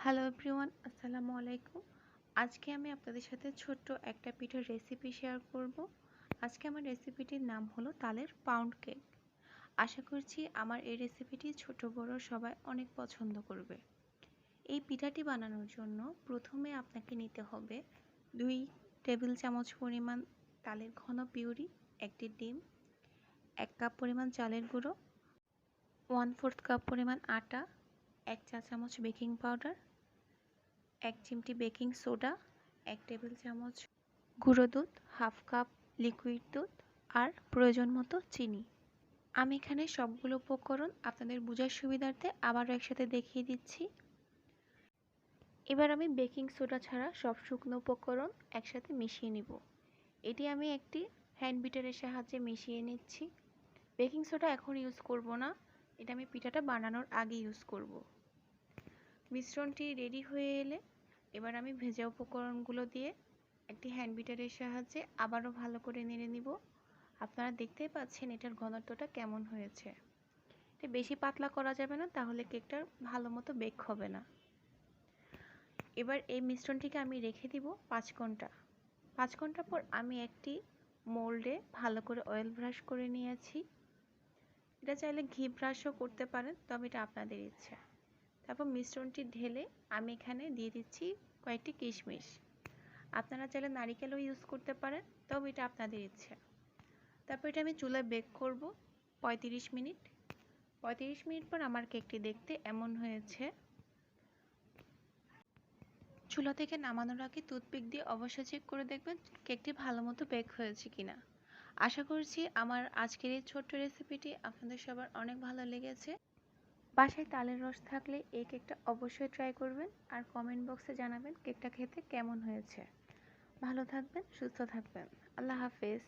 Hello everyone, আসসালামু আলাইকুম। আজকে আমি আপনাদের সাথে ছোট্ট একটা পিঠার রেসিপি শেয়ার করব। আজকে আমার রেসিপিটির নাম হলো তালের পাউন্ড কেক। আশা করছি আমার এই রেসিপিটি ছোট বড় সবাই অনেক পছন্দ করবে। এই পিঠাটি বানানোর জন্য প্রথমে আপনাকে নিতে হবে 2 টেবিল চামচ পরিমাণ তালের ঘন পিউরি, একটি ডিম, 1 কাপ পরিমাণ চালের গুঁড়ো, 1/4 কাপ পরিমাণ আটা, 1 চা চামচ বেকিং পাউডার, 1 চিমটি বেকিং সোডা, 1 টেবিল চামচ গুঁড়ো দুধ, হাফ কাপ লিকুইড দুধ আর প্রয়োজন মতো চিনি। আমি এখানে সবগুলো উপকরণ আপনাদের বোঝার সুবিধার্থে আবারও একসাথে দেখিয়ে দিচ্ছি। এবার আমি বেকিং সোডা ছাড়া সব শুকনো উপকরণ একসাথে মিশিয়ে নিব। এটি আমি একটি হ্যান্ড বিটারের সাহায্যে মিশিয়ে নিচ্ছি। বেকিং সোডা এখন ইউজ করব না, এটা আমি পিঠাটা বানানোর আগে ইউজ করব। মিশ্রণটি রেডি হয়ে এলে এবার আমি ভেজা উপকরণগুলো দিয়ে একটি হ্যান্ড বিটারের সাহায্যে আবারও ভালো করে নেড়ে নিব। আপনারা দেখতেই পাচ্ছেন এটার ঘনত্বটা কেমন হয়েছে। এটা বেশি পাতলা করা যাবে না, তাহলে কেকটা ভালো মতো বেক হবে না। এবার এই মিশ্রণটিকে আমি রেখে দিব 5 ঘন্টা। 5 ঘন্টা পর আমি একটি মোল্ডে ভালো করে অয়েল ব্রাশ করে নিয়েছি। এটা চাইলে ঘি ব্রাশও করতে পারেন, তবে এটা আপনাদের ইচ্ছা। তারপর মিশ্রণটি ঢেলে আমি এখানে দিয়ে দিচ্ছি কয়েকটি কিশমিশ। আপনারা চাইলে নারিকেলও ইউজ করতে পারেন, তবে এটা আপনাদের ইচ্ছা। তারপর এটা আমি চুলায় বেক করব 35 মিনিট। 35 মিনিট পর আমার কেকটি দেখতে এমন হয়েছে। চুলা থেকে নামানোর আগে টুথপিক দিয়ে অবশ্যই চেক করে দেখবেন কেকটি ভালো মতো বেক হয়েছে কিনা। আশা করছি আমার আজকের এই ছোট্ট রেসিপিটি আপনাদের সবার অনেক ভালো লেগেছে। বাসায় তালের রস থাকলে এই কেকটা অবশ্যই ট্রাই করবেন আর কমেন্ট বক্সে জানাবেন কেকটা খেতে কেমন হয়েছে। ভালো থাকবেন, সুস্থ থাকবেন। আল্লাহ হাফেজ।